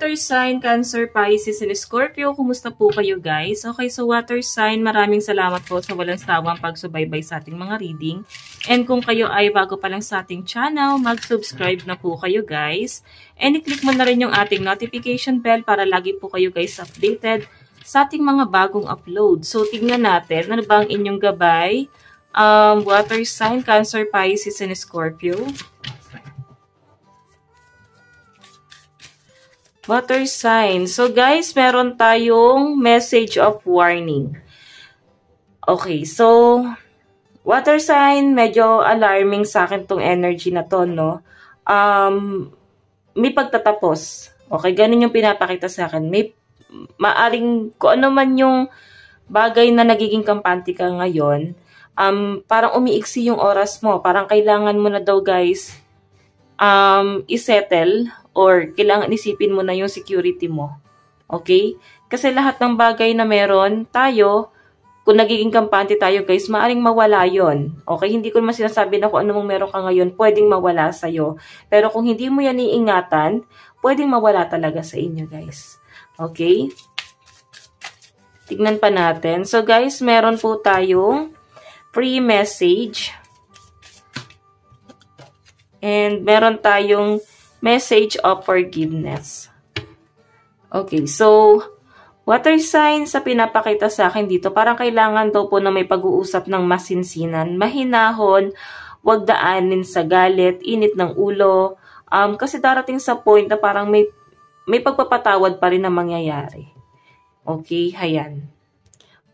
water sign, Cancer, Pisces, and Scorpio. Kumusta po kayo guys? Okay, so water sign, maraming salamat po sa walang sawang pagsubaybay sa ating mga reading. And kung kayo ay bago pa lang sa ating channel, mag-subscribe na po kayo guys. And i-click mo na rin yung ating notification bell para lagi po kayo guys updated sa ating mga bagong upload. So tignan natin, ano ba ang inyong gabay? Water sign, Cancer, Pisces, and Scorpio. Water sign. So guys, meron tayong message of warning. Okay, so water sign, medyo alarming sa akin tong energy na to, no? May pagtatapos. Okay, ganun yung pinapakita sa akin. May maaring kung ano man yung bagay na nagiging kampante ka ngayon, parang umiiksi yung oras mo. Parang kailangan mo na daw guys isettle or kailangan isipin mo na yung security mo. Okay? Kasi lahat ng bagay na meron tayo, kung nagiging kampante tayo guys, maaring mawala yon. Okay? Hindi ko naman sinasabi na kung ano mong meron ka ngayon, pwedeng mawala sa'yo. Pero kung hindi mo yan iingatan, pwedeng mawala talaga sa inyo guys. Okay? Tignan pa natin. So guys, meron po tayong free message. And meron tayong message of forgiveness. Okay, so water sign sa pinapakita sa akin dito, parang kailangan daw po na may pag-uusap ng masinsinan, mahinahon, wag daanin sa galit, init ng ulo, kasi darating sa point na parang may pagpapatawad pa rin na mangyayari. Okay, hayan.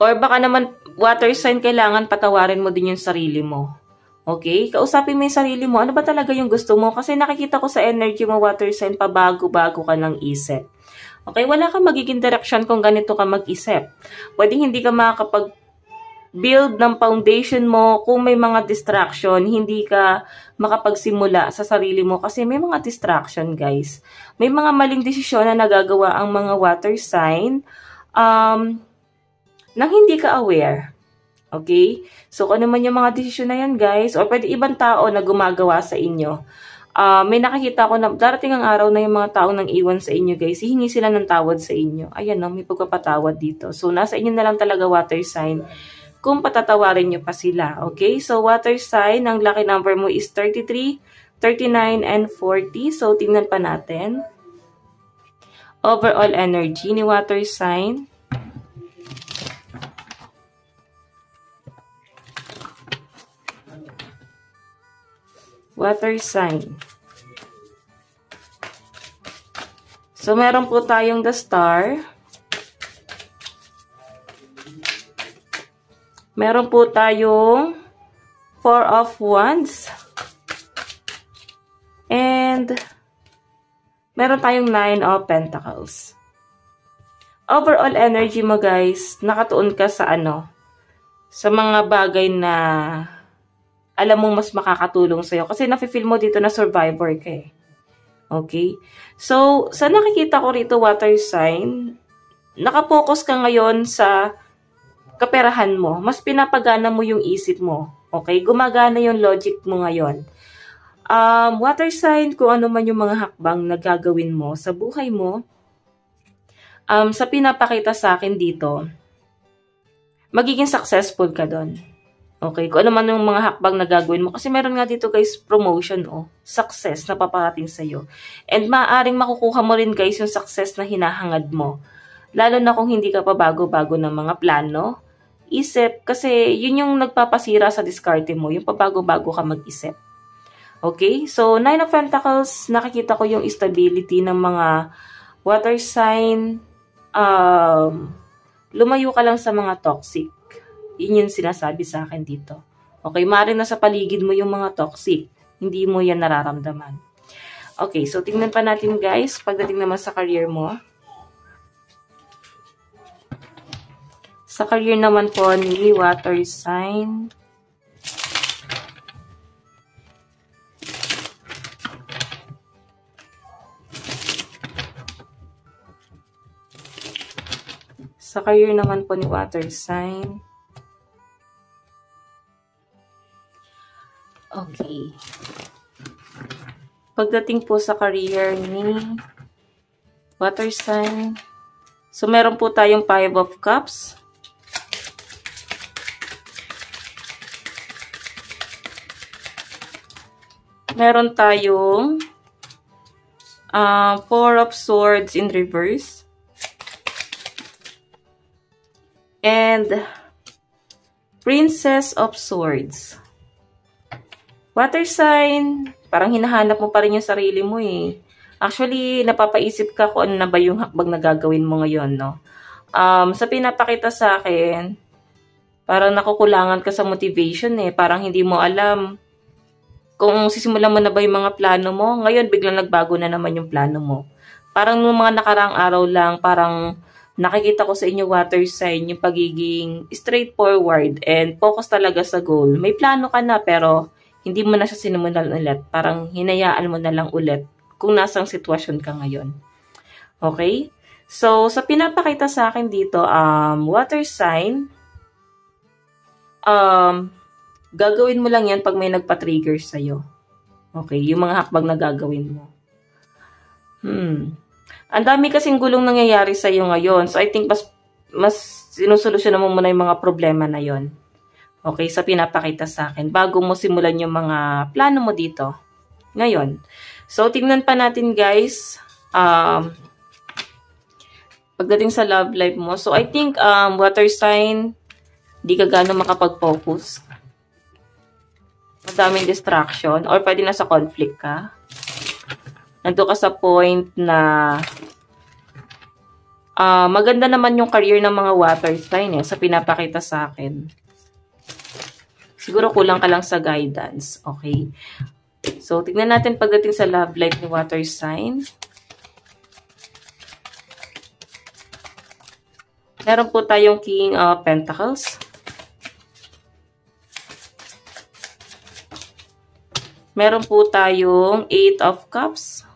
Or baka naman, water sign, kailangan patawarin mo din yung sarili mo. Okay? Kausapin mo yung sarili mo. Ano ba talaga yung gusto mo? Kasi nakikita ko sa energy mo, water sign, pabago-bago ka ng isip. Okay? Wala kang magiging direction kung ganito ka mag-isip. Pwedeng hindi ka makakapag-build ng foundation mo kung may mga distraction. Hindi ka makapagsimula sa sarili mo kasi may mga distraction, guys. May mga maling desisyon na nagagawa ang mga water sign nang hindi ka aware. Okay? So, kung ano man yung mga desisyon na yan, guys, or pwede ibang tao na gumagawa sa inyo. May nakikita ko na darating ang araw na yung mga tao nang iwan sa inyo, guys, hihingi sila ng tawad sa inyo. Ayan, no, may pagpapatawad dito. So, nasa inyo na lang talaga water sign kung patatawarin nyo pa sila. Okay? So, water sign, ang lucky number mo is 33, 39, and 40. So, tingnan pa natin. Overall energy ni water sign. Water sign. So, meron po tayong the star. Meron po tayong 4 of wands. And, meron tayong 9 of pentacles. Overall energy mo guys, nakatuon ka sa sa mga bagay na alam mong mas makakatulong sa'yo. Kasi nafe-feel mo dito na survivor ka eh. Okay? So, sa nakikita ko rito, water sign, nakapokus ka ngayon sa kaperahan mo. Mas pinapagana mo yung isip mo. Okay? Gumagana yung logic mo ngayon. Water sign, kung ano man yung mga hakbang na gagawin mo sa buhay mo, sa pinapakita sa akin dito, magiging successful ka doon. Okay, kung ano man yung mga hakbang na gagawin mo. Kasi meron nga dito guys, promotion success na paparating sa'yo. And maaaring makukuha mo rin guys yung success na hinahangad mo. Lalo na kung hindi ka pa bago-bago ng mga plano, isip. Kasi yun yung nagpapasira sa diskarte mo, yung pabago-bago ka mag-isip. Okay, so 9 of Pentacles, nakikita ko yung stability ng mga water sign. Lumayo ka lang sa mga toxic. Yun yung sinasabi sa akin dito. Okay, maaaring nasa paligid mo yung mga toxic. Hindi mo yan nararamdaman. Okay, so tingnan pa natin guys, pagdating naman sa career mo. Sa career naman po ni water sign. Sa career naman po ni water sign. Okay. Pagdating po sa career ni Water sign. So, meron po tayong 5 of Cups. Meron tayong 4 of Swords in reverse. And Princess of Swords. Water sign, parang hinahanap mo pa rin yung sarili mo eh. Actually, napapaisip ka kung ano na ba yung hakbang na gagawin mo ngayon, no? Sa pinapakita sa akin, parang nakukulangan ka sa motivation eh. Parang hindi mo alam kung sisimulan mo na ba yung mga plano mo. Ngayon, biglang nagbago na naman yung plano mo. Parang nung mga nakaraang araw lang, parang nakikita ko sa inyo water sign, yung pagiging straightforward and focus talaga sa goal. May plano ka na pero hindi mo na siya sinimulan ulit. Parang hinayaan mo na lang ulit kung nasang sitwasyon ka ngayon. Okay? So, sa pinapakita sa akin dito, water sign, gagawin mo lang yan pag may nagpa-trigger sa'yo. Okay? Yung mga hakbang na gagawin mo. Ang dami kasing gulong nangyayari sa'yo ngayon. So, I think mas sinusolusyonan mo muna yung mga problema na yon. Okay? Sa pinapakita sa akin. Bago mo simulan yung mga plano mo dito. Ngayon. So, tingnan pa natin guys. Pagdating sa love life mo. So, I think water sign, di ka gano'ng makapag-focus. Madaming distraction. Or pwede nasa conflict ka. Nandun ka sa point na maganda naman yung career ng mga water sign sa pinapakita sa akin. Siguro kulang ka lang sa guidance. Okay? So, tignan natin pagdating sa love life ni water sign. Meron po tayong King of Pentacles. Meron po tayong 8 of Cups.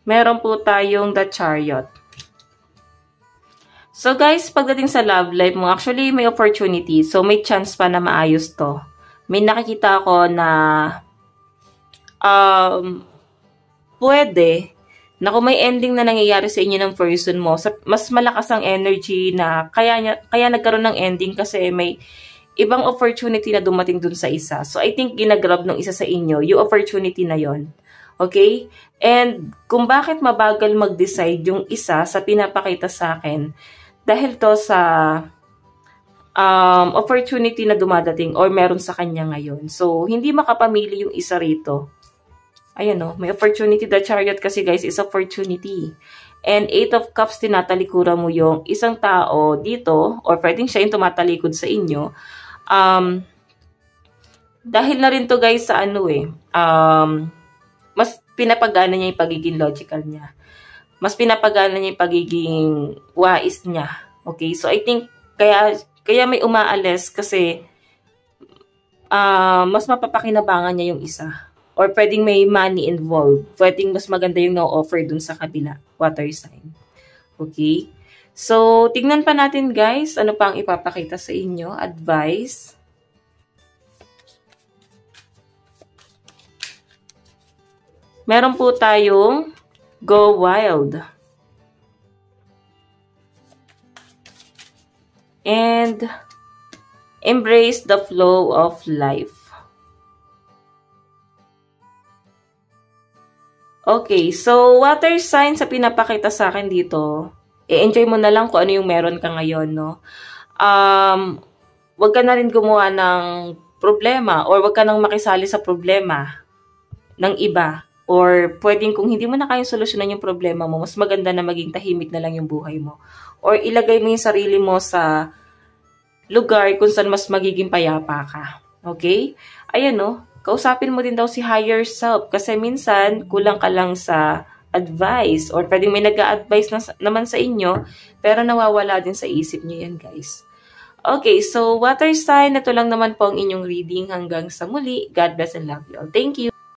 Meron po tayong The Chariot. So guys, pagdating sa love life mo, actually may opportunity. So may chance pa na maayos to. May nakikita ako na pwede na kung may ending na nangyayari sa inyo ng person mo, mas malakas ang energy na kaya nagkaroon ng ending kasi may ibang opportunity na dumating dun sa isa. So I think ginagrab ng isa sa inyo yung opportunity na yon. Okay? And kung bakit mabagal mag-decide yung isa sa pinapakita sa akin, dahil to sa opportunity na dumadating or meron sa kanya ngayon. So, hindi makapamili yung isa rito. Ayan o, may opportunity. The Chariot kasi guys is opportunity. And 8 of Cups, tinatalikuran mo yung isang tao dito or pwedeng siya yung tumatalikod sa inyo. Dahil na rin to guys sa mas pinapagana niya yung pagiging logical niya. Mas pinapagana niya yung pagiging wais niya. Okay? So, I think, kaya may umaalis kasi mas mapapakinabangan niya yung isa. Or pwedeng may money involved. Pwedeng mas maganda yung no-offer dun sa kabila. Water sign. Okay? So, tignan pa natin guys. Ano pa ang ipapakita sa inyo? Advice. Meron po tayong Go Wild. And embrace the flow of life. Okay, so water sign sa pinapakita sa akin dito, i-enjoy mo na lang kung ano yung meron ka ngayon, no? Wag ka na rin gumawa ng problema or wag ka nang makisali sa problema ng iba. Or pwedeng kung hindi mo na kayang solusyonan yung problema mo, mas maganda na maging tahimik na lang yung buhay mo. Or ilagay mo yung sarili mo sa lugar kung saan mas magiging payapa ka. Okay? Ayan no, kausapin mo din daw si higher self kasi minsan kulang ka lang sa advice or pwedeng may nag-a-advise naman sa inyo pero nawawala din sa isip nyo yan guys. Okay, so water sign, ito lang naman po ang inyong reading hanggang sa muli. God bless and love you all. Thank you!